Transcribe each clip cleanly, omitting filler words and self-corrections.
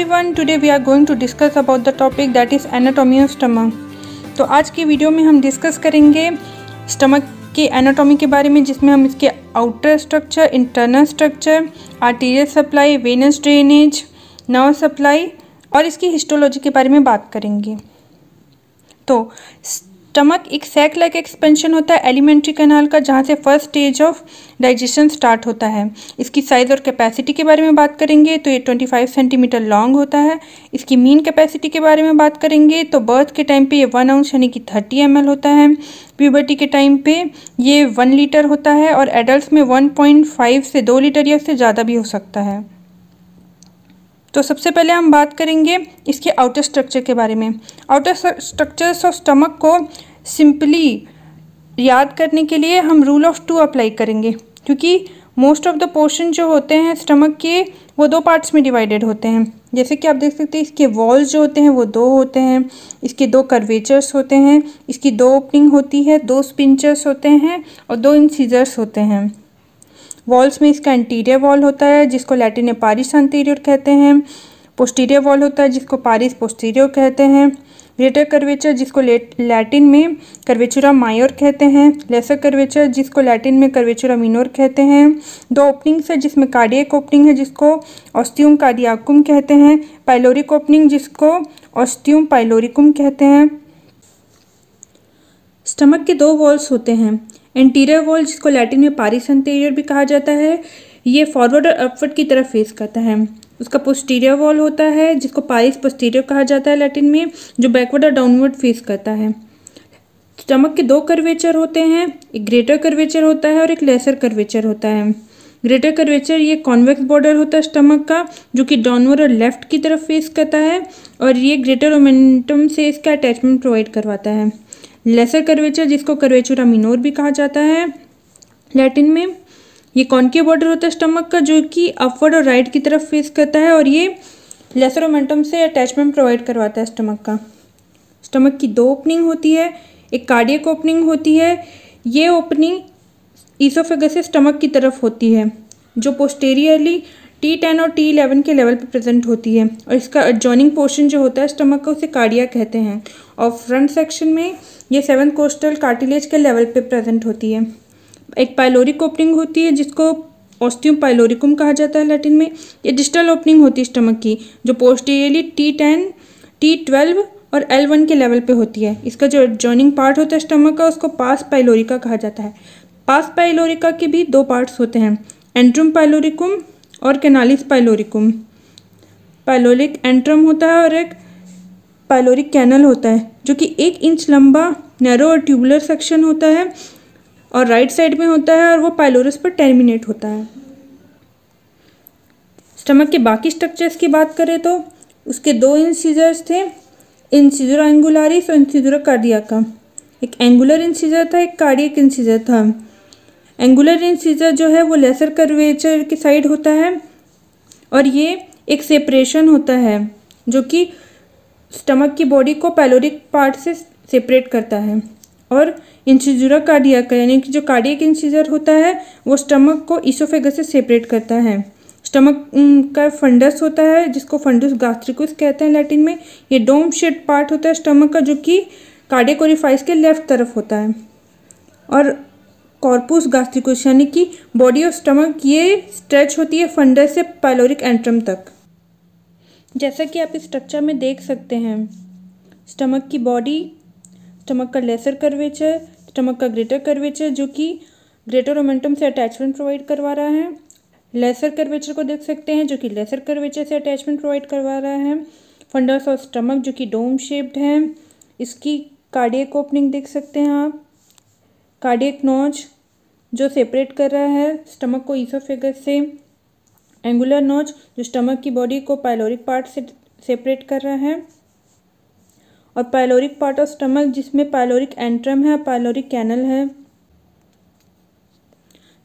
everyone, today we are going to discuss about the topic that is anatomy of stomach। तो आज की video में हम discuss करेंगे स्टमक के एनाटॉमी के बारे में, जिसमें हम इसके outer structure, internal structure, arterial supply, venous drainage, nerve supply और इसकी हिस्टोलॉजी के बारे में बात करेंगे। तो स्टमक एक सैक लाइक एक्सपेंशन होता है एलिमेंट्री कैनाल का, जहाँ से first stage of digestion start होता है। इसकी साइज़ और कैपेसिटी के बारे में बात करेंगे तो ये 25 सेंटीमीटर लॉन्ग होता है। इसकी मीन कैपेसिटी के बारे में बात करेंगे तो बर्थ के टाइम पे ये 1 आउंस यानी कि 30 ml होता है। प्यूबर्टी के टाइम पे ये 1 लीटर होता है और एडल्ट में 1.5 से 2 लीटर या उससे ज़्यादा भी हो सकता है। तो सबसे पहले हम बात करेंगे इसके आउटर स्ट्रक्चर के बारे में। आउटर स्ट्रक्चर्स ऑफ स्टमक को सिंपली याद करने के लिए हम रूल ऑफ 2 अप्लाई करेंगे, क्योंकि मोस्ट ऑफ द पोर्शन जो होते हैं स्टमक के वो 2 पार्ट्स में डिवाइडेड होते हैं। जैसे कि आप देख सकते हैं इसके वॉल्स जो होते हैं वो 2 होते हैं, इसके 2 कर्वेचर्स होते हैं, इसकी 2 ओपनिंग होती है, 2 स्पिंचर्स होते हैं और 2 इंसिजर्स होते हैं। वॉल्स में इसका एंटीरियर वॉल होता है जिसको लैटिन में पारिस एंटीरियर कहते हैं। पोस्टीरियर वॉल होता है जिसको पारिस पोस्टीरियर कहते हैं। ग्रेटर कर्वेचर जिसको लैटिन में कर्वेचुरा मायोर कहते हैं। लेसर कर्वेचर जिसको लैटिन में कर्वेचुरा मिनोर कहते हैं। 2 ओपनिंग्स है जिसमें कार्डियक ओपनिंग है जिसको ऑस्टियम कार्डियाकुम कहते हैं। पाइलोरिक ओपनिंग जिसको ऑस्टियम पाइलोरिकुम कहते हैं। स्टमक के 2 वॉल्स होते हैं। एंटीरियर वॉल जिसको लैटिन में पारिस एंटीरियर भी कहा जाता है, ये फॉरवर्ड और अपवर्ड की तरफ फेस करता है। उसका पोस्टीरियर वॉल होता है जिसको पारिस पोस्टीरियर कहा जाता है लैटिन में, जो बैकवर्ड और डाउनवर्ड फेस करता है। स्टमक के 2 कर्वेचर होते हैं, एक ग्रेटर कर्वेचर होता है और एक लेसर कर्वेचर होता है। ग्रेटर कर्वेचर ये कॉन्वेक्स बॉर्डर होता है स्टमक का, जो कि डाउनवर्ड और लेफ्ट की तरफ फेस करता है और ये ग्रेटर ओमेंटम से इसका अटैचमेंट प्रोवाइड करवाता है। लेसर कर्वेचर जिसको कर्वेचुरा मिनोर भी कहा जाता है लैटिन में, ये कॉन्केव बॉर्डर होता है स्टमक का, जो कि अपवर्ड और राइट की तरफ फेस करता है और ये लेसर ओमेंटम से अटैचमेंट प्रोवाइड करवाता है स्टमक का। स्टमक की 2 ओपनिंग होती है, एक कार्डियक ओपनिंग होती है। ये ओपनिंग ईसोफेगस से स्टमक की तरफ होती है, जो पोस्टेरियरली T10 और T11 के लेवल पर प्रेजेंट होती है और इसका एडजॉइनिंग पोर्शन जो होता है स्टमक का उसे कार्डिया कहते हैं। और फ्रंट सेक्शन में ये 7 कोस्टल कार्टिलेज के लेवल पे प्रेजेंट होती है। एक पाइलोरिक ओपनिंग होती है जिसको ऑस्टियम पाइलोरिकुम कहा जाता है लैटिन में। ये डिस्टल ओपनिंग होती है स्टमक की, जो पोस्टीरियरली T10, T12 और L1 के लेवल पे होती है। इसका जो एडजॉइनिंग पार्ट होता है स्टमक का उसको पास पाइलोरिका कहा जाता है। पास पाइलोरिका के भी 2 पार्ट्स होते हैं, एंट्रम पाइलोरिकुम और कैनालिस पाइलोरिकुम। पाइलोरिक एंट्रम होता है और एक पाइलोरिक कैनल होता है, जो कि 1 इंच लंबा नैरो और ट्यूबुलर सेक्शन होता है और राइट साइड में होता है और वो पाइलोरस पर टर्मिनेट होता है। स्टमक के बाकी स्ट्रक्चर्स की बात करें तो उसके 2 इंसिजर्स थे, इंसिजुरा एंगुलारिस और इंसिजुरा कार्डियाका। एक एंगुलर इंसिजर था, एक कार्डियक इंसिजर था। एंगुलर इंसिजर जो है वो लेसर कर्वेचर की साइड होता है और ये एक सेपरेशन होता है जो कि स्टमक की बॉडी को पाइलोरिक पार्ट से सेपरेट करता है। और इंसिजुरा कार्डियाका यानी कि जो कार्डियक इंसिजर होता है वो स्टमक को ईसोफेगस से सेपरेट करता है। स्टमक का फंडस होता है जिसको फंडस गास्ट्रिकस कहते हैं लैटिन में। ये डोम शेड पार्ट होता है स्टमक का, जो कि कार्डियक ओरिफाइस के लेफ्ट तरफ होता है। और कॉर्पुस गास्ट्रिकस यानी कि बॉडी ऑफ स्टमक ये स्ट्रेच होती है फंडस से पाइलोरिक एंट्रम तक। जैसा कि आप इस स्ट्रक्चर में देख सकते हैं, स्टमक की बॉडी, स्टमक का लेसर कर्वेचर, स्टमक का ग्रेटर कर्वेचर जो कि ग्रेटर ओमेंटम से अटैचमेंट प्रोवाइड करवा रहा है। लेसर कर्वेचर को देख सकते हैं जो कि लेसर कर्वेचर से अटैचमेंट प्रोवाइड करवा रहा है। फंडस ऑफ स्टमक जो कि डोम शेप्ड है। इसकी कार्डियक ओपनिंग देख सकते हैं आप, कार्डियक नोज जो सेपरेट कर रहा है स्टमक को ईसोफेगस से। एंगुलर नोज जो स्टमक की बॉडी को पाइलोरिक पार्ट से सेपरेट कर रहा है। और पाइलोरिक पार्ट ऑफ स्टमक जिसमें पाइलोरिक एंट्रम है, पाइलोरिक कैनल है।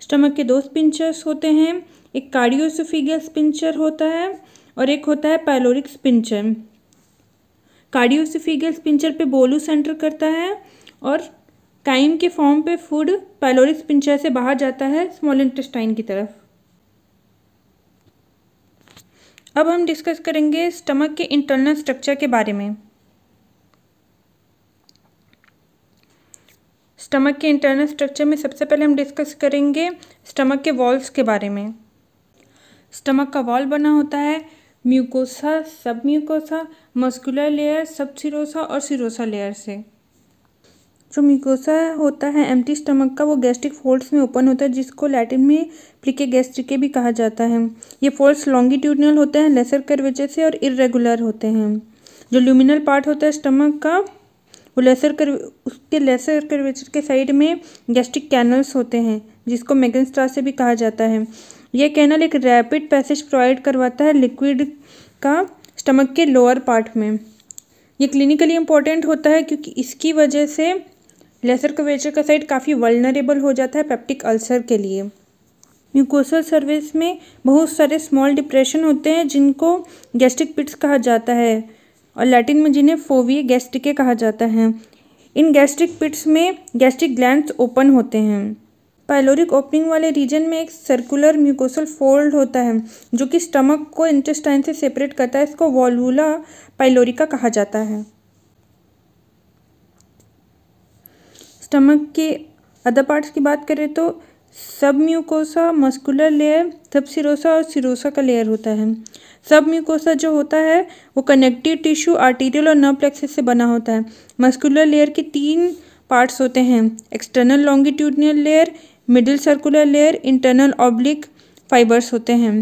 स्टमक के 2 स्पिंचर्स होते हैं, एक कार्डियोइसोफेगियल स्पिंचर होता है और एक होता है पाइलोरिक स्पिंचर। कार्डियोइसोफेगियल स्पिंचर पे बोलूस एंटर करता है और काइम के फॉर्म पे फूड पाइलोरिक स्पिंचर से बाहर जाता है स्मॉल इंटेस्टाइन की तरफ। अब हम डिस्कस करेंगे स्टमक के इंटरनल स्ट्रक्चर के बारे में। स्टमक के इंटरनल स्ट्रक्चर में सबसे पहले हम डिस्कस करेंगे स्टमक के वॉल्स के बारे में। स्टमक का वॉल बना होता है म्यूकोसा, सब म्यूकोसा, मस्कुलर लेयर, सब सिरोसा और सिरोसा लेयर से। जो म्यूकोसा होता है एम्प्टी स्टमक का, वो गैस्ट्रिक फोल्ड्स में ओपन होता है, जिसको लैटिन में प्लीके गैस्ट्रिके भी कहा जाता है। ये फोल्ड्स लॉन्गिट्यूडनल होते हैं, लेसर कर्वेचर से और इर्रेगुलर होते हैं। जो ल्यूमिनल पार्ट होता है स्टमक का, वो उसके लेसर कर्वेचर के साइड में गैस्ट्रिक कैनल्स होते हैं, जिसको मैगनस्टार से भी कहा जाता है। यह कैनल एक रैपिड पैसेज प्रोवाइड करवाता है लिक्विड का स्टमक के लोअर पार्ट में। ये क्लिनिकली इम्पोर्टेंट होता है क्योंकि इसकी वजह से लेसर कर्वेचर का साइड काफ़ी वल्नरेबल हो जाता है पेप्टिक अल्सर के लिए। म्यूकोसल सर्विस में बहुत सारे स्मॉल डिप्रेशन होते हैं जिनको गैस्ट्रिक पिट्स कहा जाता है और लैटिन में जिन्हें फोविए गैस्ट्रिके कहा जाता है। इन गैस्ट्रिक पिट्स में गैस्ट्रिक ग्लैंड्स ओपन होते हैं। पाइलोरिक ओपनिंग वाले रीजन में एक सर्कुलर म्यूकोसल फोल्ड होता है जो कि स्टमक को इंटेस्टाइन से सेपरेट करता है। इसको वॉल्वुला पाइलोरिका कहा जाता है। स्टमक के अदर पार्ट्स की बात करें तो सब म्यूकोसा, मस्कुलर लेयर, सब सिरोसा और सिरोसा का लेयर होता है। सब म्यूकोसा जो होता है वो कनेक्टिव टिश्यू, आर्टीरियल और नर्व प्लेक्सस से बना होता है। मस्कुलर लेयर के 3 पार्ट्स होते हैं, external longitudinal layer, middle circular layer, internal oblique fibres होते हैं।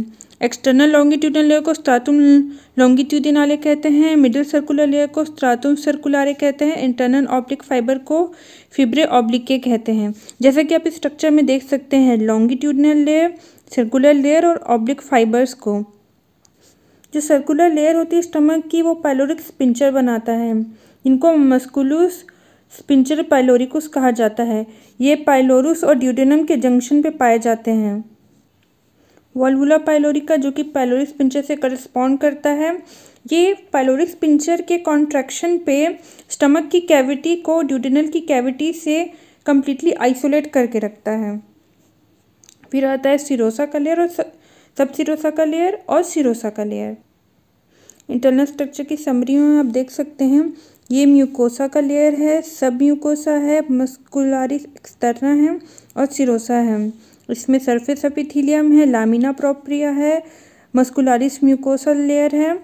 एक्सटर्नल लॉन्गिट्यूडिनल लेयर को स्ट्राटुम लॉन्गिट्यूडिनाले कहते हैं, मिडिल सर्कुलर लेयर को स्ट्राटुम सर्कुलारे कहते हैं, इंटरनल ऑब्लिक फाइबर को फिब्रे ऑब्लिके कहते हैं। जैसा कि आप इस स्ट्रक्चर में देख सकते हैं, लॉन्गिट्यूडिनल लेयर, सर्कुलर लेयर और ऑब्लिक फाइबर्स को। जो सर्कुलर लेयर होती है स्टमक की, वो पाइलोरिक स्पिंचर बनाता है। इनको मस्कुलस स्पिंचर पाइलोरिकुस कहा जाता है। ये पाइलोरुस और ड्यूडेनम के जंक्शन पे पाए जाते हैं। वॉल्वुला पाइलोरिका जो कि पाइलोरिक स्पिंचर से करस्पॉन्ड करता है, ये पाइलोरिक स्पिंचर के कॉन्ट्रैक्शन पे स्टमक की कैविटी को ड्यूडेनल की कैविटी से कम्प्लीटली आइसोलेट करके रखता है। फिर आता है सिरोसा का लेयर और सब सिरोसा का लेयर और सिरोसा का लेयर। इंटरनल स्ट्रक्चर की समरी में आप देख सकते हैं, ये म्यूकोसा का लेयर है, सब म्यूकोसा है, मस्कुलारिस एक्सटर्ना है और सिरोसा है। इसमें सरफेस एपिथेलियम है, लामिना प्रोप्रिया है, मस्कुलारिस म्यूकोसल लेयर है।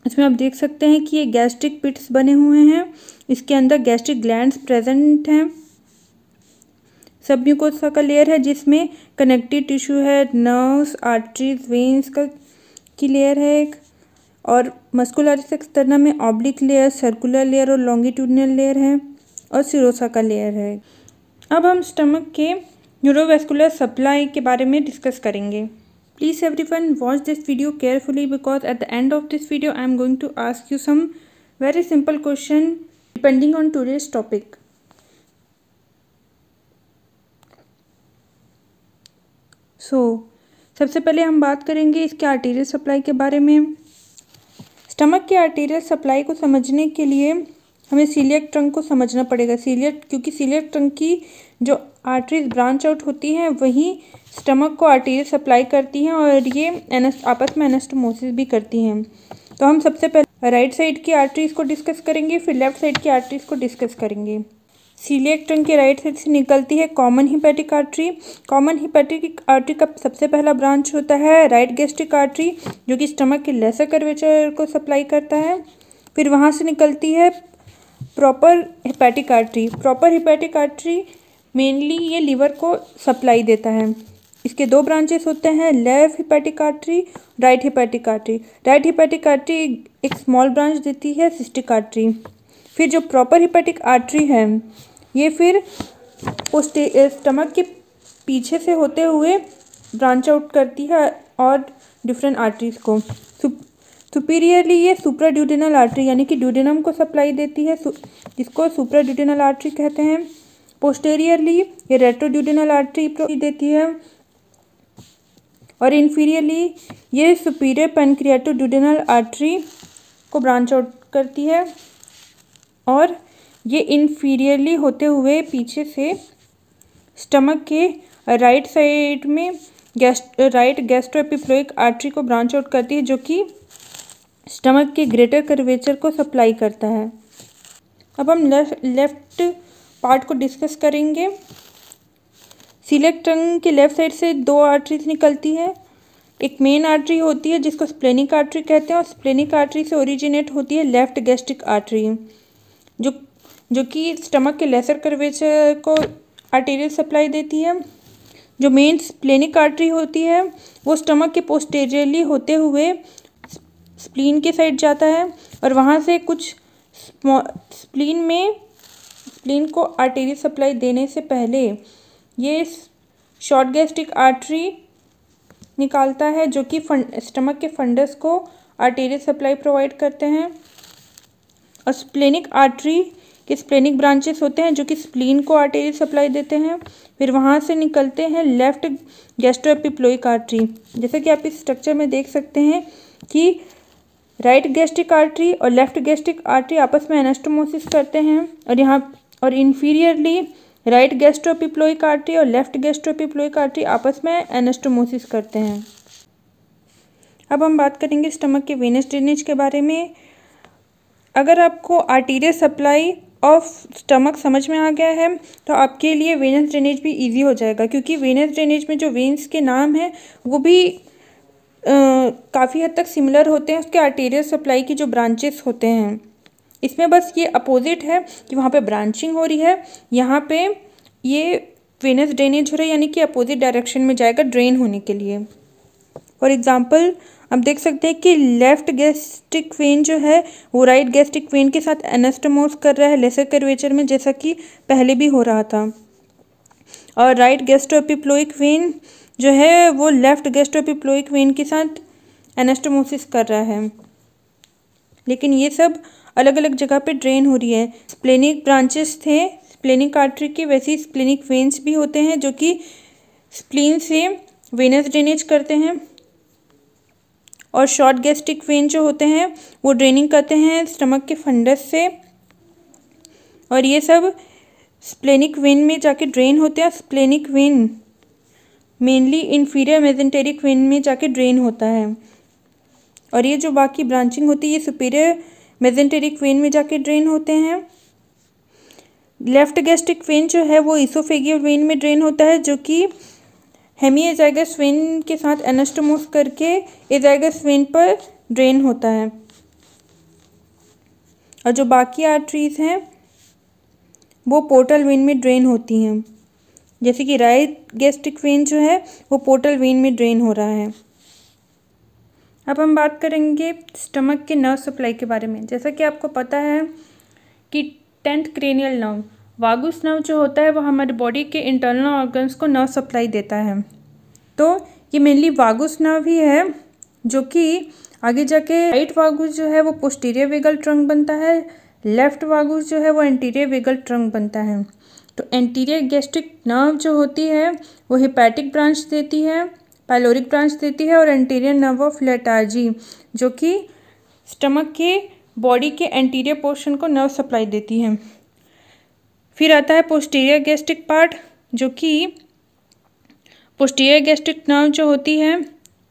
इसमें आप देख सकते हैं कि ये गैस्ट्रिक पिट्स बने हुए हैं, इसके अंदर गैस्ट्रिक ग्लैंड्स प्रेजेंट हैं। सब म्यूकोसा का लेयर है जिसमें कनेक्टिव टिश्यू है, नर्व्स, आर्टरीज, वेन्स की लेयर है एक, और मस्कुलारिस एक्सटर्ना में ऑब्लिक लेयर, सर्कुलर लेयर और लॉन्गिट्यूडिनल लेयर है और सिरोसा का लेयर है। अब हम स्टमक के न्यूरोवेस्कुलर सप्लाई के बारे में डिस्कस करेंगे। Please everyone watch this video carefully because at the end of this video I am going to ask you some very simple question depending on today's topic. सबसे पहले हम बात करेंगे इसके आर्टीरियल सप्लाई के बारे में। स्टमक के आर्टीरियल सप्लाई को समझने के लिए हमें सीलियक ट्रंक को समझना पड़ेगा। क्योंकि सीलियक ट्रंक की जो आर्टरीज ब्रांच आउट होती हैं वही स्टमक को आर्टीरियल सप्लाई करती हैं और ये आपस में एनास्टोमोसिस भी करती हैं। तो हम सबसे पहले राइट साइड की आर्टरीज को डिस्कस करेंगे, फिर लेफ्ट साइड की आर्टरीज को डिस्कस करेंगे। सीलियक ट्रंक के राइट साइड से निकलती है common hepatic artery. Common hepatic artery का सबसे पहला ब्रांच होता है राइट गैस्ट्रिक आर्टरी जो कि स्टमक के लेसर कर्वेचर को सप्लाई करता है। फिर वहाँ से निकलती है proper hepatic artery. Proper hepatic artery mainly ये लीवर को सप्लाई देता है। इसके 2 ब्रांचेस होते हैं, left hepatic artery, right hepatic artery. Right hepatic artery एक स्मॉल ब्रांच देती है सिस्टिक आर्टरी। फिर जो प्रॉपर हिपैटिक आर्टरी है ये फिर स्टमक के पीछे से होते हुए ब्रांच आउट करती है और डिफरेंट आर्टरीज को। सुपीरियरली ये सुप्राड्यूडेनल आर्टरी यानी कि ड्यूडेनम को सप्लाई देती है, जिसको सुप्राड्यूडेनल आर्टरी कहते हैं। पोस्टेरियरली ये रेट्रोड्यूडेनल आर्टरी देती है और इन्फीरियरली ये सुपीरियर पैनक्रियाटोड्यूडेनल आर्टरी को ब्रांच आउट करती है और ये इन्फीरियरली होते हुए पीछे से स्टमक के राइट साइड में राइट गैस्ट्रोएपिफ्लोइक आर्टरी को ब्रांच आउट करती है, जो कि स्टमक के ग्रेटर कर्वेचर को सप्लाई करता है। अब हम लेफ्ट पार्ट को डिस्कस करेंगे। सीलियक टंग के लेफ्ट साइड से दो आर्टरीज निकलती है। एक मेन आर्टरी होती है जिसको स्प्लेनिक आर्टरी कहते हैं, और स्प्लेनिक आर्टरी से ओरिजिनेट होती है लेफ्ट गैस्ट्रिक आर्टरी, जो कि स्टमक के लेसर कर्वेचर को आर्टेरियल सप्लाई देती है। जो मेन स्प्लेनिक आर्टरी होती है वो स्टमक के पोस्टेरियरली होते हुए स्प्लीन के साइड जाता है, और वहाँ से कुछ स्प्लीन को आर्टेरियल सप्लाई देने से पहले ये शॉर्ट गैस्ट्रिक आर्टरी निकालता है, जो कि स्टमक के फंडस को आर्टेरियल सप्लाई प्रोवाइड करते हैं। और स्प्लेनिक आर्टरी के स्प्लेनिक ब्रांचेस होते हैं जो कि स्प्लीन को आर्टेरियल सप्लाई देते हैं। फिर वहाँ से निकलते हैं लेफ्ट गैस्ट्रोएपिफ्लोइक आर्टरी। जैसे कि आप इस स्ट्रक्चर में देख सकते हैं कि राइट गैस्ट्रिक आर्टरी और लेफ्ट गैस्ट्रिक आर्टरी आपस में एनास्टोमोसिस करते हैं, और इन्फीरियरली राइट गैस्ट्रोएपिफ्लोइक आर्टरी और लेफ्ट गैस्ट्रोएपिफ्लोइक आर्टरी आपस में एनास्टोमोसिस करते हैं। अब हम बात करेंगे स्टमक के वेनस ड्रेनेज के बारे में। अगर आपको आर्टेरियल सप्लाई ऑफ स्टमक समझ में आ गया है तो आपके लिए वेनस ड्रेनेज भी इजी हो जाएगा, क्योंकि वेनस ड्रेनेज में जो वेन्स के नाम हैं वो भी काफ़ी हद तक सिमिलर होते हैं उसके आर्टेरियल सप्लाई की जो ब्रांचेस होते हैं। इसमें बस ये अपोजिट है कि वहाँ पे ब्रांचिंग हो रही है, यहाँ पे ये वेनस ड्रेनेज हो रहा है, यानी कि अपोजिट डायरेक्शन में जाएगा ड्रेन होने के लिए। फॉर एग्जांपल आप देख सकते हैं कि लेफ्ट गैस्ट्रिक वेन जो है वो राइट गैस्ट्रिक वेन के साथ एनास्टोमोस कर रहा है लेसर कर्वेचर में, जैसा कि पहले भी हो रहा था। और राइट गैस्ट्रोएपिफ्लोइक वेन जो है वो लेफ्ट गैस्ट्रोएपिफ्लोइक वेन के साथ एनास्टोमोसिस कर रहा है, लेकिन ये सब अलग अलग जगह पे ड्रेन हो रही है। स्प्लेनिक ब्रांचेस थे स्प्लेनिक आर्टरी के, वैसे ही स्प्लेनिक वेन्स भी होते हैं जो कि स्प्लीन से वेनस ड्रेनेज करते हैं। और शॉर्ट गैस्ट्रिक वेन जो होते हैं वो ड्रेनिंग करते हैं स्टमक के फंडस से, और ये सब स्प्लेनिक वेन में जाके ड्रेन होते हैं। Splenic vein mainly inferior mesenteric vein में जाके ड्रेन होता है, और ये जो बाकी ब्रांचिंग होती है ये सुपीरियर मेजेंटेरिक वेन में जाके ड्रेन होते हैं। लेफ्ट गैस्ट्रिक वेन जो है वो इसोफेगियल वेन में ड्रेन होता है, जो कि हेमीएजाइगस वेन के साथ एनास्टोमोस करके एजाइगस वेन पर ड्रेन होता है। और जो बाकी आर्टरीज हैं वो पोर्टल वेन में ड्रेन होती हैं, जैसे कि राइट गैस्ट्रिक वेन जो है वो पोर्टल वेन में ड्रेन हो रहा है। अब हम बात करेंगे स्टमक के नर्व सप्लाई के बारे में। जैसा कि आपको पता है कि 10th क्रेनियल नर्व वागुस नर्व जो होता है वो हमारे बॉडी के इंटरनल ऑर्गन्स को नर्व सप्लाई देता है। तो ये मेनली वागुस नर्व ही है, जो कि आगे जाके राइट वागुस जो है वो पोस्टीरियर वेगल ट्रंक बनता है, लेफ्ट वागुस जो है वो एंटीरियर वेगल ट्रंक बनता है। तो एंटीरियर गैस्ट्रिक नर्व जो होती है वो हेपेटिक ब्रांच देती है, पाइलोरिक ब्रांच देती है, और एंटीरियर नर्व ऑफ लेटार्जी जो कि स्टमक के बॉडी के एंटीरियर पोर्शन को नर्व सप्लाई देती है। फिर आता है पोस्टीरियर गैस्ट्रिक पार्ट, जो कि पोस्टीरियर गैस्ट्रिक नर्व जो होती है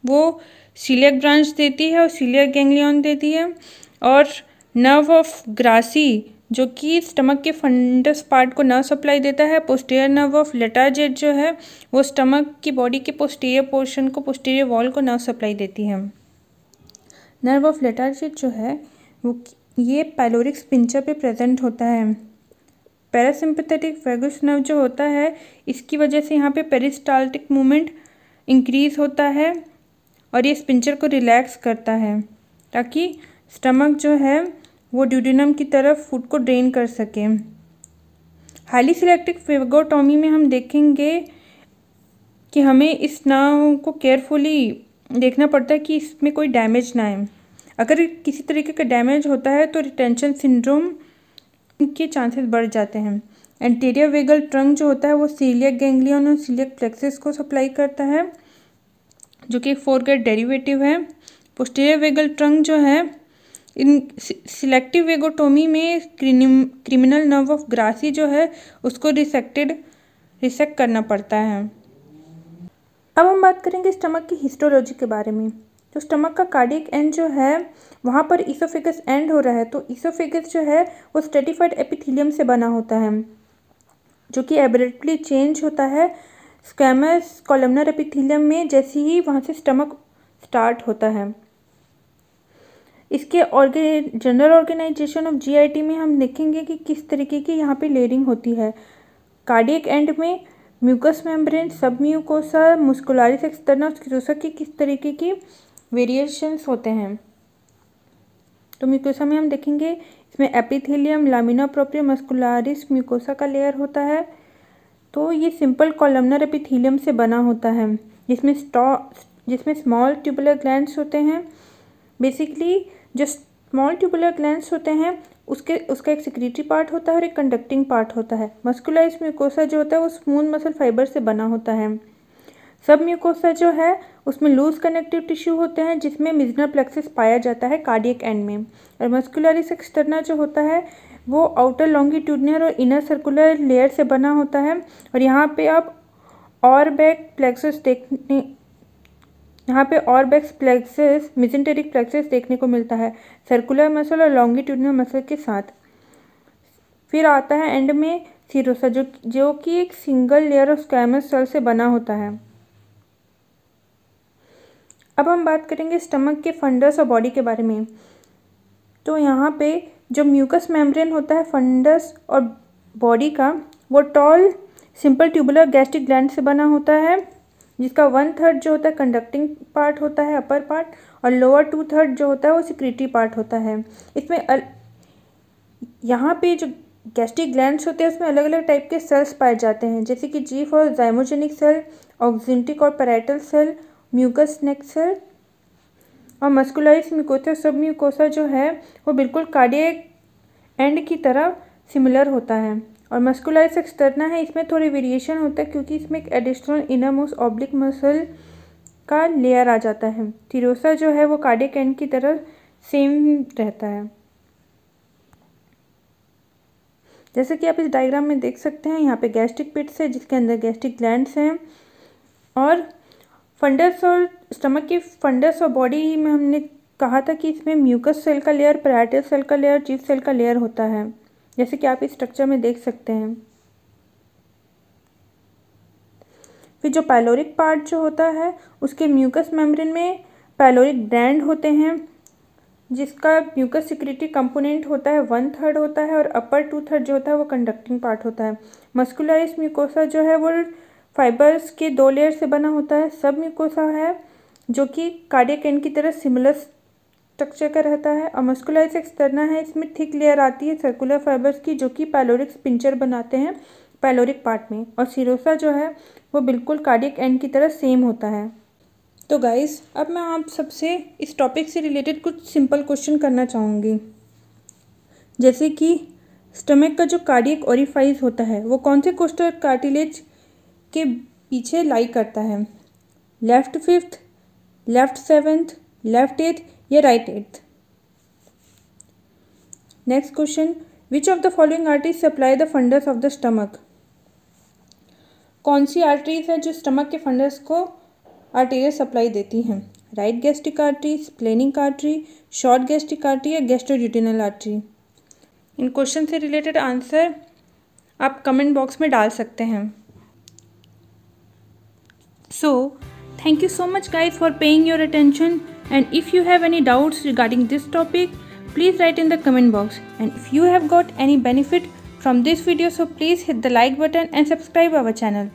वो सीलियक ब्रांच देती है और सीलियक गैंग्लियन देती है, और नर्व ऑफ ग्रासी जो कि स्टमक के फंडस पार्ट को नर्व सप्लाई देता है। पोस्टीरियर नर्व ऑफ लेटार्जेट जो है वो स्टमक की बॉडी के पोस्टीरियर पोर्शन को, पोस्टीरियर वॉल को नर्व सप्लाई देती है। नर्व ऑफ लेटार्जेट जो है वो ये पाइलोरिक स्पिंचर पे प्रेजेंट होता है। पैरासिम्पैथेटिक वैगस नर्व जो होता है इसकी वजह से यहाँ पे पेरिस्टाल्टिक मूवमेंट इंक्रीज होता है और ये स्पिंचर को रिलैक्स करता है ताकि स्टमक जो है वो ड्यूडेनम की तरफ फूड को ड्रेन कर सके। हाईली सिलेक्टिव वेगोटॉमी में हम देखेंगे कि हमें इस नर्व को केयरफुली देखना पड़ता है कि इसमें कोई डैमेज ना आए। अगर किसी तरीके का डैमेज होता है तो रिटेंशन सिंड्रोम के चांसेस बढ़ जाते हैं। एंटीरियर वेगल ट्रंक जो होता है वो सीलियक गैंग्लियन और सीलियक प्लेक्सस को सप्लाई करता है, जो कि 4-गेट डेरिवेटिव है। पोस्टीरियर वेगल ट्रंक जो है इन सिलेक्टिव वेगोटोमी में क्रिमिनल नर्व ऑफ ग्रासी जो है उसको रिसेक्ट करना पड़ता है। अब हम बात करेंगे स्टमक की हिस्टोलॉजी के बारे में। तो स्टमक का कार्डियक एंड जो है वहाँ पर ईसोफेगस एंड हो रहा है, तो ईसोफेगस जो है वो स्ट्रेटिफाइड एपिथेलियम से बना होता है जो कि एब्रप्टली चेंज होता है स्क्वैमस कॉलमनर एपिथेलियम में जैसे ही वहाँ से स्टमक स्टार्ट होता है। इसके जनरल ऑर्गेनाइजेशन ऑफ जीआईटी में हम देखेंगे कि किस तरीके की यहाँ पे लेयरिंग होती है। कार्डियक एंड में म्यूकस मेम्ब्रेन, सब म्यूकोसा, मुस्कुलारिस एक्सटर्ना, स्क्लेरोसा की किस तरीके की वेरिएशंस होते हैं। तो म्यूकोसा में हम देखेंगे इसमें एपिथेलियम, लामिना प्रोप्रिया, मस्कुलारिस म्यूकोसा का लेयर होता है। तो ये सिंपल कॉलमनर एपिथेलियम से बना होता है जिसमें स्मॉल ट्यूबुलर ग्लैंड्स होते हैं। बेसिकली जो स्मॉल ट्यूबुलर ग्लैंड्स होते हैं उसका एक सिक्रीटरी पार्ट होता है और एक कंडक्टिंग पार्ट होता है। मस्कुलारिस म्यूकोसा जो होता है वो स्मूथ मसल फाइबर से बना होता है। सब म्यूकोसा जो है उसमें लूज कनेक्टिव टिश्यू होते हैं जिसमें मिजनर प्लेक्सस पाया जाता है कार्डियक एंड में। और मस्कुलारिस एक्सटर्ना जो होता है वो आउटर लॉन्गिट्यूडनल और इनर सर्कुलर लेयर से बना होता है। और यहाँ पे आप ऑरबैक प्लेक्सस मिजेंटेरिक प्लेक्सस देखने को मिलता है सर्कुलर मसल और लॉन्गिट्यूडनल मसल के साथ। फिर आता है एंड में सीरोसा जो कि एक single layer of squamous cell से बना होता है। अब हम बात करेंगे स्टमक के फंडस और बॉडी के बारे में। तो यहाँ पे जो म्यूकस मेम्ब्रेन होता है फंडस और बॉडी का वो tall simple tubular gastric gland से बना होता है जिसका 1/3 जो होता है कंडक्टिंग पार्ट होता है अपर पार्ट, और लोअर 2/3 जो होता है वो सिक्रीटरी पार्ट होता है। इसमें यहाँ पे जो गैस्ट्रिक ग्लैंड्स होते हैं उसमें अलग अलग टाइप के सेल्स पाए जाते हैं जैसे कि जी फॉर जाइमोजेनिक सेल, ऑक्सिंटिक और पैराइटल सेल, म्यूकस नेक सेल। और मस्कुलारिस म्यूकोसा सब म्यूकोसा जो है वो बिल्कुल कार्डियक एंड की तरह सिमिलर होता है। और मस्कुलारिस एक्सटर्ना है, इसमें थोड़ी वेरिएशन होता है क्योंकि इसमें एक एडिशनल इनरमोस्ट ऑब्लिक मसल का लेयर आ जाता है। सीरोसा जो है वो कार्डियक एंड की तरह सेम रहता है। जैसे कि आप इस डायग्राम में देख सकते हैं यहाँ पे गैस्ट्रिक पिट्स है जिसके अंदर गैस्ट्रिक ग्लैंड्स हैं। और फंडस और स्टमक की फंडस और बॉडी में हमने कहा था कि इसमें म्यूकस सेल का लेयर, पैराइटल सेल का लेयर, चीफ सेल का लेयर होता है जैसे कि आप इस स्ट्रक्चर में देख सकते हैं। फिर जो पाइलोरिक पार्ट जो होता है उसके म्यूकस मेम्ब्रेन में पाइलोरिक ग्लैंड होते हैं जिसका म्यूकस सिक्रीटरी कंपोनेंट होता है 1/3 होता है, और अपर 2/3 जो होता है वो कंडक्टिंग पार्ट होता है। मस्कुलारिस म्यूकोसा जो है वो फाइबर्स के 2 लेयर से बना होता है। सब म्यूकोसा है जो कि कार्डियक एंड की तरह सिमिलर स्ट्रक्चर का रहता है। और मस्कुलारिस एक्सटर्ना है, इसमें थिक लेयर आती है सर्कुलर फाइबर्स की जो कि पाइलोरिक स्पिंचर बनाते हैं पाइलोरिक पार्ट में। और सीरोसा जो है वो बिल्कुल कार्डियक एंड की तरह सेम होता है। तो गाइस अब मैं आप सबसे इस टॉपिक से रिलेटेड कुछ सिंपल क्वेश्चन करना चाहूँगी, जैसे कि स्टमक का जो कार्डियक ओरिफाइस होता है वो कौन से कोस्टल कार्टिलेज के पीछे लाई करता है, left 5th, left 7th, left 8th या right 8th। Next question, which of the following arteries supply the fundus of the stomach. कौन सी आर्टरीज है जो स्टमक के फंडस को आर्टेरियल सप्लाई देती हैं, right gastric artery, splenic artery, short gastric artery या गैस्ट्रोड्यूटेनल आर्टरी। इन क्वेश्चन से रिलेटेड आंसर आप कमेंट बॉक्स में डाल सकते हैं। So, thank you so much guys for paying your attention, and if you have any doubts regarding this topic, please write in the comment box, and if you have got any benefit from this video, so please hit the like button and subscribe our channel.